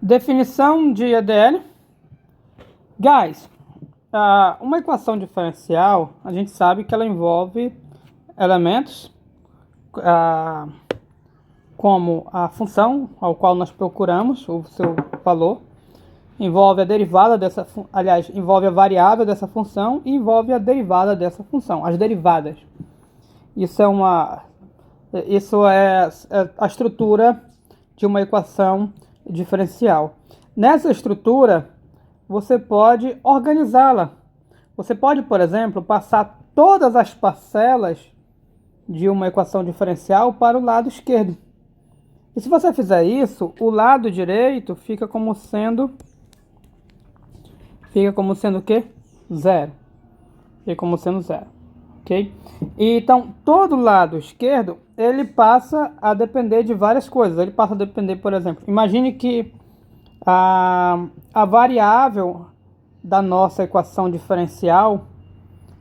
Definição de EDL. Guys, uma equação diferencial, a gente sabe que ela envolve elementos como a função ao qual nós procuramos o seu valor, envolve a derivada dessa, envolve a variável dessa função e envolve a derivada dessa função, as derivadas. Isso é a estrutura de uma equação diferencial. Nessa estrutura, você pode organizá-la. Você pode, por exemplo, passar todas as parcelas de uma equação diferencial para o lado esquerdo. E se você fizer isso, o lado direito fica como sendo o quê? Zero. Fica como sendo zero. Ok? E então, todo lado esquerdo, ele passa a depender de várias coisas. Ele passa a depender, por exemplo, imagine que a variável da nossa equação diferencial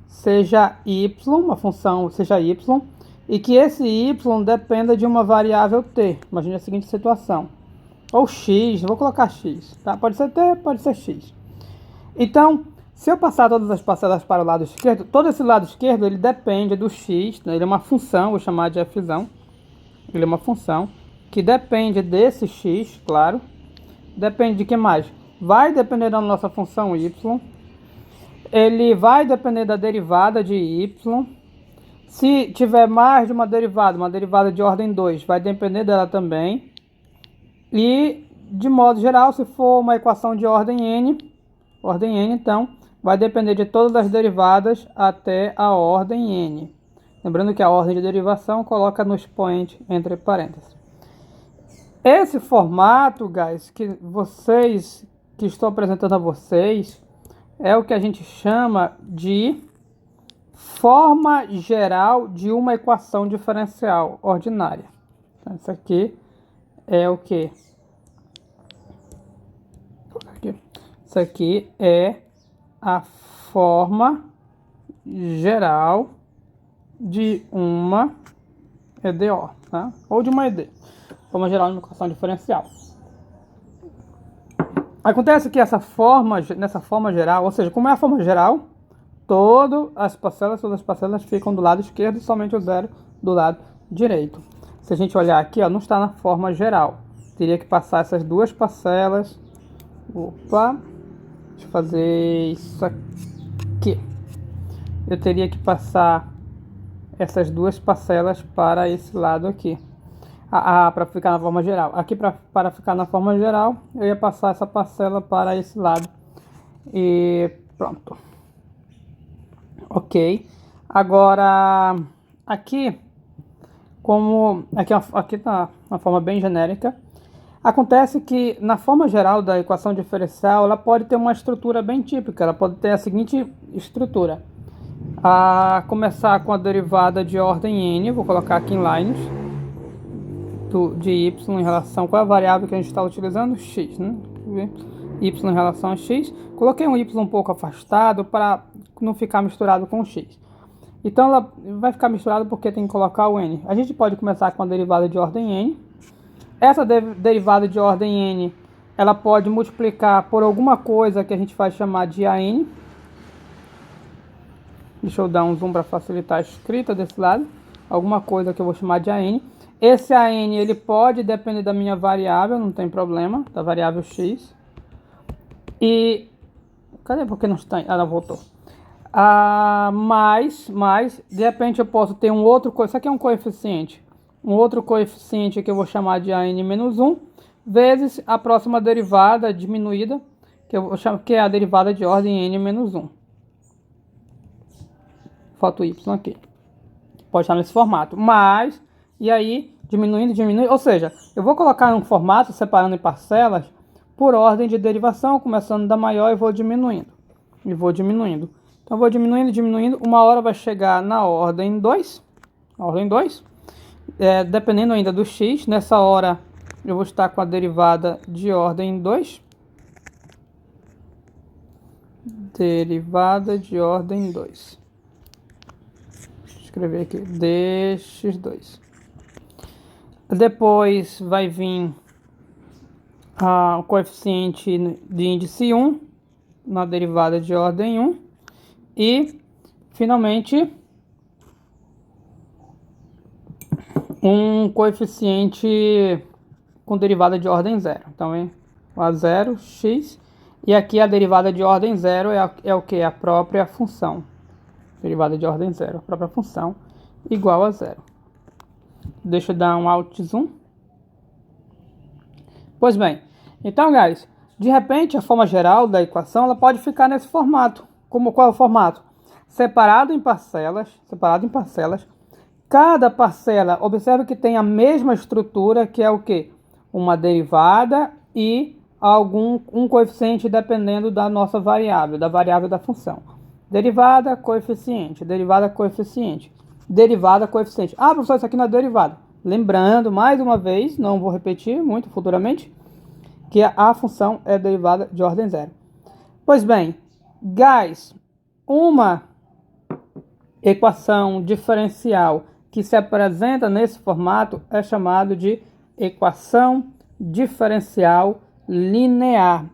seja y, uma função seja y, e que esse y dependa de uma variável t. Imagine a seguinte situação. Ou x, vou colocar x, tá? Pode ser t, pode ser x. Então, se eu passar todas as parcelas para o lado esquerdo, todo esse lado esquerdo ele depende do x, né? Ele é uma função, vou chamar de f. Ele é uma função que depende desse x, claro. Depende de que mais? Vai depender da nossa função y. Ele vai depender da derivada de y. Se tiver mais de uma derivada de ordem 2, vai depender dela também. E, de modo geral, se for uma equação de ordem n, então, vai depender de todas as derivadas até a ordem n. Lembrando que a ordem de derivação coloca no expoente entre parênteses. Esse formato, guys, que estou apresentando a vocês, é o que a gente chama de forma geral de uma equação diferencial ordinária. Então, isso aqui é o que? Isso aqui é a forma geral de uma EDO, tá? Ou de uma ED. Forma geral de uma equação diferencial. Acontece que nessa forma geral, ou seja, como é a forma geral, todas as parcelas ficam do lado esquerdo e somente o zero do lado direito. Se a gente olhar aqui, ó, não está na forma geral. Teria que passar essas duas parcelas. Opa! Deixa eu fazer isso aqui. Eu teria que passar essas duas parcelas para esse lado aqui. Para ficar na forma geral. Aqui para ficar na forma geral, eu ia passar essa parcela para esse lado. E pronto. Ok. Agora, aqui está uma forma bem genérica. Acontece que na forma geral da equação diferencial, ela pode ter uma estrutura bem típica. Ela pode ter a seguinte estrutura. A começar com a derivada de ordem n, vou colocar aqui em lines, de y em relação com a variável que a gente está utilizando, x, né? Y em relação a x. Coloquei um y um pouco afastado para não ficar misturado com o x. Então ela vai ficar misturado porque tem que colocar o n. A gente pode começar com a derivada de ordem n. Essa derivada de ordem n, ela pode multiplicar por alguma coisa que a gente vai chamar de an. Deixa eu dar um zoom para facilitar a escrita desse lado. Alguma coisa que eu vou chamar de an. Esse an ele pode depender da minha variável, não tem problema, da variável x. E cadê? Porque não está? Ela voltou. Mas de repente eu posso ter um outro, isso aqui é um coeficiente. Um outro coeficiente que eu vou chamar de an-1 vezes a próxima derivada diminuída, que eu vou chamar que é a derivada de ordem n-1. Falta o y aqui. Pode estar nesse formato. Mas, e aí, diminuindo, ou seja, eu vou colocar um formato separando em parcelas por ordem de derivação, começando da maior e vou diminuindo. Então, vou diminuindo. Uma hora vai chegar na ordem 2. Dependendo ainda do x, nessa hora eu vou estar com a derivada de ordem 2. Derivada de ordem 2. Escrever aqui, dx2. Depois vai vir o coeficiente de índice 1 na derivada de ordem 1 e, finalmente, um coeficiente com derivada de ordem 0. Então, é a0, x, e aqui a derivada de ordem 0 é o que? A própria função. Derivada de ordem 0, a própria função, igual a 0. Deixa eu dar um Alt Zoom. Pois bem, então, guys, de repente a forma geral da equação ela pode ficar nesse formato. Qual é o formato? Separado em parcelas. Cada parcela, observe que tem a mesma estrutura, que é o quê? Uma derivada e um coeficiente dependendo da nossa variável, da variável da função. Derivada, coeficiente, derivada, coeficiente, derivada, coeficiente. Ah, professor, isso aqui não é derivada. Lembrando, mais uma vez, não vou repetir muito futuramente, que a função é derivada de ordem 0. Pois bem, guys, uma equação diferencial que se apresenta nesse formato é chamado de equação diferencial linear.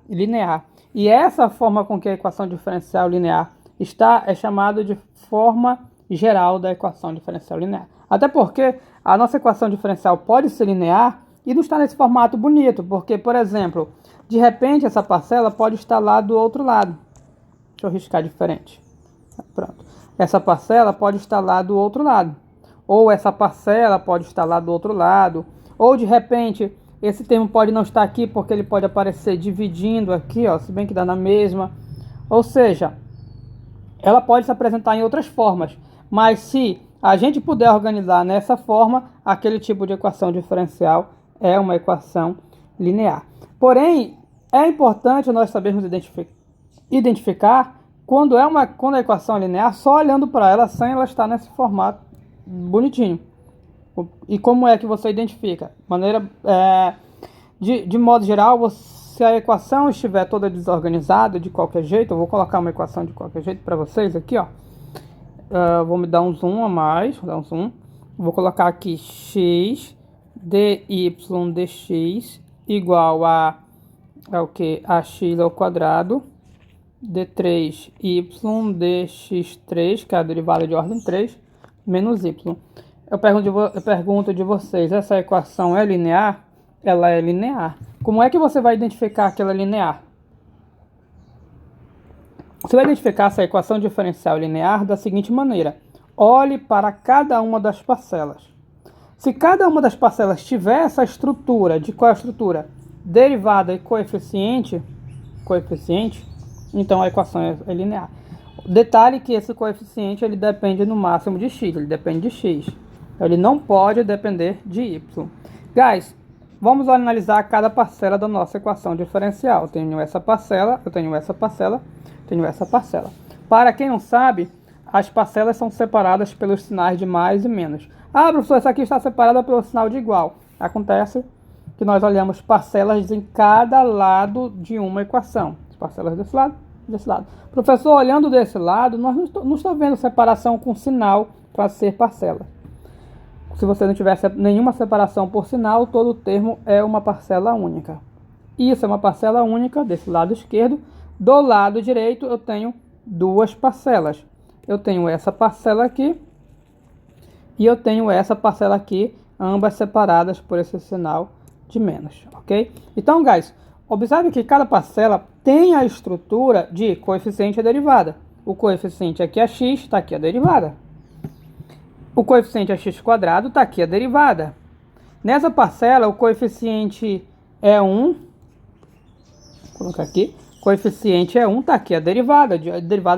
E essa forma com que a equação diferencial linear está é chamada de forma geral da equação diferencial linear. Até porque a nossa equação diferencial pode ser linear e não está nesse formato bonito, porque, por exemplo, de repente essa parcela pode estar lá do outro lado. Deixa eu riscar diferente. Pronto. Essa parcela pode estar lá do outro lado. Ou essa parcela pode estar lá do outro lado. Ou, de repente, esse termo pode não estar aqui porque ele pode aparecer dividindo aqui, ó, se bem que dá na mesma. Ou seja, ela pode se apresentar em outras formas. Mas se a gente puder organizar nessa forma, aquele tipo de equação diferencial é uma equação linear. Porém, é importante nós sabermos identificar quando a equação é linear, só olhando para ela, sem ela estar nesse formato bonitinho. E como é que você identifica? De modo geral, se a equação estiver toda desorganizada de qualquer jeito, eu vou colocar uma equação de qualquer jeito para vocês aqui, ó. Vou me dar um zoom a mais, vou colocar aqui x dy dx igual a o que? A x ao quadrado d3y dx3, que é a derivada de ordem 3, menos y. Eu pergunto de vocês, essa equação é linear? Ela é linear. Como é que você vai identificar que ela é linear? Você vai identificar essa equação diferencial linear da seguinte maneira. Olhe para cada uma das parcelas. Se cada uma das parcelas tiver essa estrutura, de qual é a estrutura? Derivada e coeficiente, então a equação é linear. Detalhe que esse coeficiente ele depende no máximo de x, ele depende de x. Ele não pode depender de y. Guys, vamos analisar cada parcela da nossa equação diferencial. Eu tenho essa parcela, eu tenho essa parcela, tenho essa parcela. Para quem não sabe, as parcelas são separadas pelos sinais de mais e menos. Ah, professor, essa aqui está separada pelo sinal de igual. Acontece que nós olhamos parcelas em cada lado de uma equação. As parcelas desse lado, desse lado. Professor, olhando desse lado, nós não estamos vendo separação com sinal para ser parcela. Se você não tiver nenhuma separação por sinal, todo o termo é uma parcela única. Isso é uma parcela única desse lado esquerdo. Do lado direito eu tenho duas parcelas. Eu tenho essa parcela aqui e eu tenho essa parcela aqui, ambas separadas por esse sinal de menos, ok? Então, guys, observe que cada parcela tem a estrutura de coeficiente e derivada. O coeficiente aqui é x, está aqui a derivada. O coeficiente é x², está aqui a derivada. Nessa parcela, o coeficiente é 1. Vou colocar aqui. Coeficiente é 1, está aqui a derivada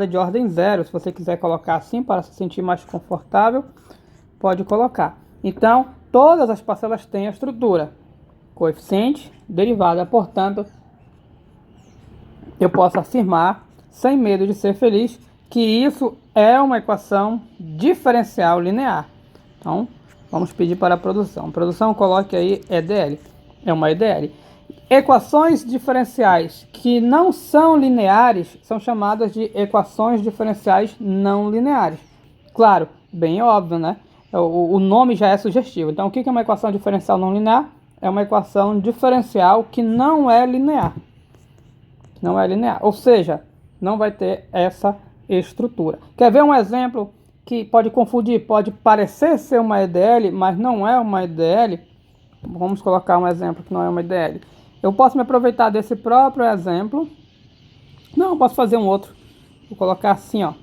de ordem 0. Se você quiser colocar assim para se sentir mais confortável, pode colocar. Então, todas as parcelas têm a estrutura. Coeficiente, derivada. Portanto, eu posso afirmar, sem medo de ser feliz, que isso é uma equação diferencial linear. Então, vamos pedir para a produção. A produção, coloque aí EDL. É uma EDL. Equações diferenciais que não são lineares são chamadas de equações diferenciais não lineares. Claro, bem óbvio, né? O nome já é sugestivo. Então, o que é uma equação diferencial não linear? é uma equação diferencial que não é linear. Não é linear, ou seja, não vai ter essa estrutura. Quer ver um exemplo que pode confundir? Pode parecer ser uma EDL, mas não é uma EDL. Vamos colocar um exemplo que não é uma EDL. Eu posso me aproveitar desse próprio exemplo. Não, posso fazer um outro. Vou colocar assim, ó.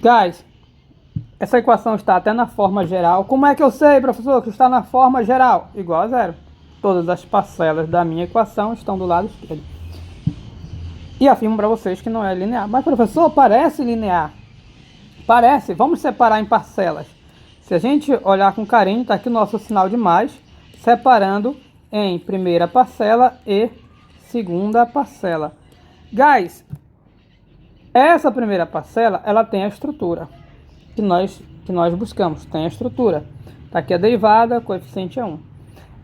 Guys, essa equação está até na forma geral. Como é que eu sei, professor, que está na forma geral? Igual a zero. Todas as parcelas da minha equação estão do lado esquerdo. E afirmo para vocês que não é linear. Mas, professor, parece linear. Parece. Vamos separar em parcelas. Se a gente olhar com carinho, está aqui o nosso sinal de mais, separando em primeira parcela e segunda parcela. Guys, essa primeira parcela, ela tem a estrutura que nós buscamos, tem a estrutura. Está aqui a derivada, coeficiente é 1.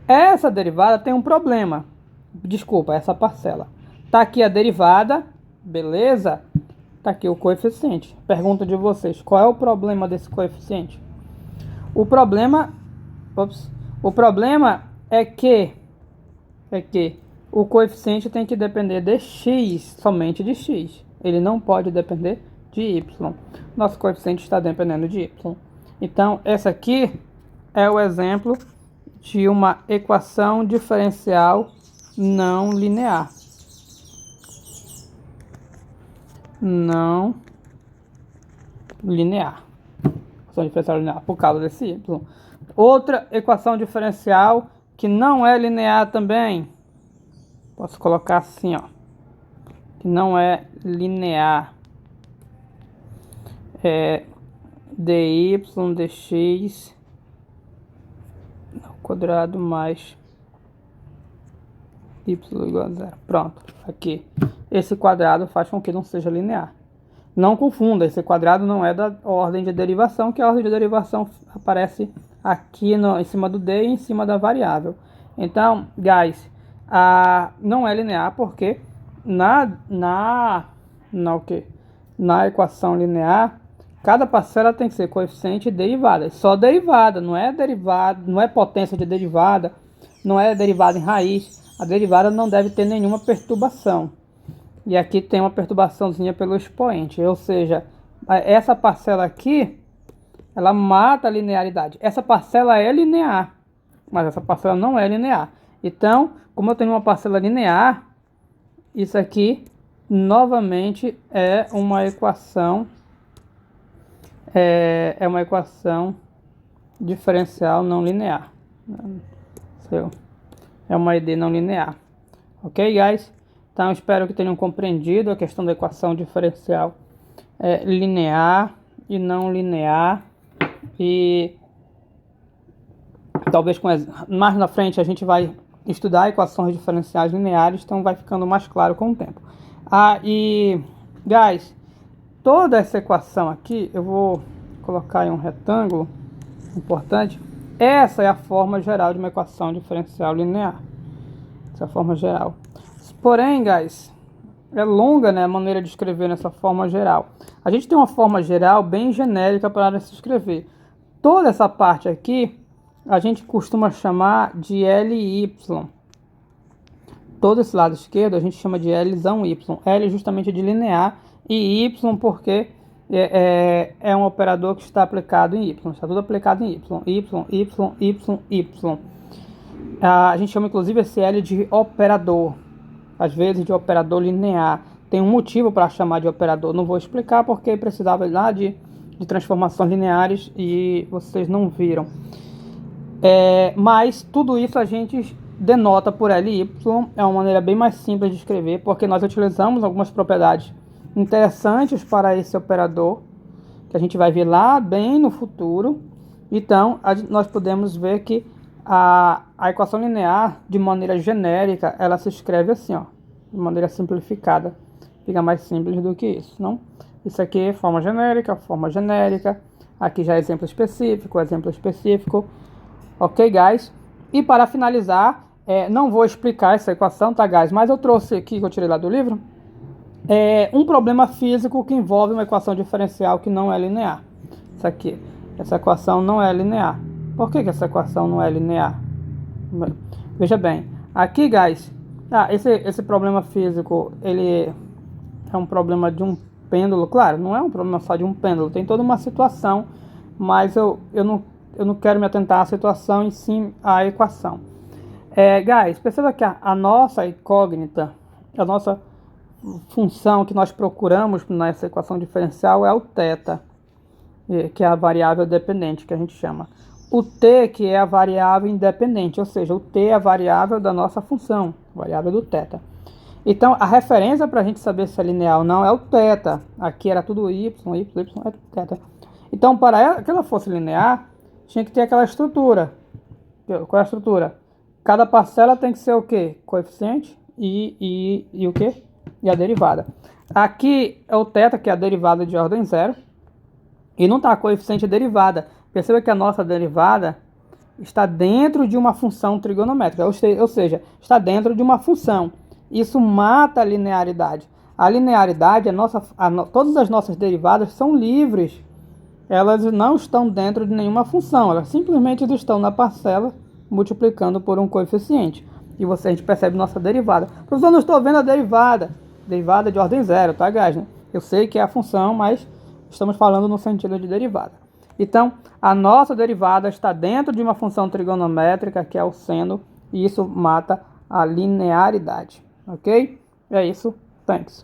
Essa derivada tem um problema. Desculpa, essa parcela. Está aqui a derivada, beleza? Está aqui o coeficiente. Pergunta de vocês, qual é o problema desse coeficiente? O problema é que o coeficiente tem que depender de x, somente de x. Ele não pode depender de y. Nosso coeficiente está dependendo de y. Então, essa aqui é o exemplo de uma equação diferencial não linear. Não linear. Equação diferencial linear por causa desse y. Outra equação diferencial que não é linear também. Posso colocar assim, ó. Que não é linear. É dy dx ao quadrado mais y igual a zero. Pronto, aqui. Esse quadrado faz com que não seja linear. Não confunda, esse quadrado não é da ordem de derivação, que a ordem de derivação aparece aqui em cima do d e em cima da variável. Então, guys, não é linear porque na equação linear, cada parcela tem que ser coeficiente e derivada. Só derivada, não é potência de derivada, não é derivada em raiz. A derivada não deve ter nenhuma perturbação. E aqui tem uma perturbaçãozinha pelo expoente, ou seja, essa parcela aqui, ela mata a linearidade. Essa parcela é linear, mas essa parcela não é linear. Então, como eu tenho uma parcela linear, isso aqui, novamente, é uma equação diferencial não linear. É uma ED não linear. Ok, guys? Então, espero que tenham compreendido a questão da equação diferencial linear e não linear. E talvez mais na frente a gente vai estudar equações diferenciais lineares, então vai ficando mais claro com o tempo. E, guys, toda essa equação aqui, eu vou colocar em um retângulo importante. Essa é a forma geral de uma equação diferencial linear. Essa é a forma geral. Porém, guys, é longa, né, a maneira de escrever nessa forma geral. A gente tem uma forma geral bem genérica para se escrever. Toda essa parte aqui, a gente costuma chamar de LY. Todo esse lado esquerdo a gente chama de Lzão Y. L justamente de linear e Y porque é um operador que está aplicado em Y. Está tudo aplicado em Y. Y, Y, Y, Y. A gente chama inclusive esse L de operador. Às vezes de operador linear. Tem um motivo para chamar de operador. Não vou explicar porque precisava lá de transformações lineares e vocês não viram. Mas tudo isso a gente denota por LY. É uma maneira bem mais simples de escrever, porque nós utilizamos algumas propriedades interessantes para esse operador, que a gente vai ver lá bem no futuro. Então, nós podemos ver que a equação linear, de maneira genérica, ela se escreve assim, ó, de maneira simplificada. Fica mais simples do que isso, não? Isso aqui é forma genérica, forma genérica. Aqui já é exemplo específico, exemplo específico. Ok, guys? E para finalizar, não vou explicar essa equação, tá, guys? Mas eu trouxe aqui, que eu tirei lá do livro, É um problema físico que envolve uma equação diferencial que não é linear. Isso aqui. Essa equação não é linear. Por que essa equação não é linear? Veja bem. Aqui, guys, esse problema físico, ele é um problema de um pêndulo. Claro, não é um problema só de um pêndulo. Tem toda uma situação, mas eu não quero me atentar à situação e sim à equação. Guys, perceba que a nossa incógnita, a nossa função que nós procuramos nessa equação diferencial é o θ, que é a variável dependente, que a gente chama. O t, que é a variável independente, ou seja, o t é a variável da nossa função, variável do θ. Então, a referência para a gente saber se é linear ou não é o θ. Aqui era tudo y, é θ. Então, para que ela fosse linear, tinha que ter aquela estrutura. Qual é a estrutura? Cada parcela tem que ser o quê? Coeficiente e o quê? E a derivada. Aqui é o θ, que é a derivada de ordem zero. E não está coeficiente e derivada. Perceba que a nossa derivada está dentro de uma função trigonométrica. Ou seja, está dentro de uma função. Isso mata a linearidade. A linearidade, todas as nossas derivadas são livres. Elas não estão dentro de nenhuma função. Elas simplesmente estão na parcela multiplicando por um coeficiente. E a gente percebe nossa derivada. Professor, não estou vendo a derivada. Derivada de ordem zero, tá, guys? Eu sei que é a função, mas estamos falando no sentido de derivada. Então, a nossa derivada está dentro de uma função trigonométrica, que é o seno, e isso mata a linearidade. Ok? É isso. Thanks.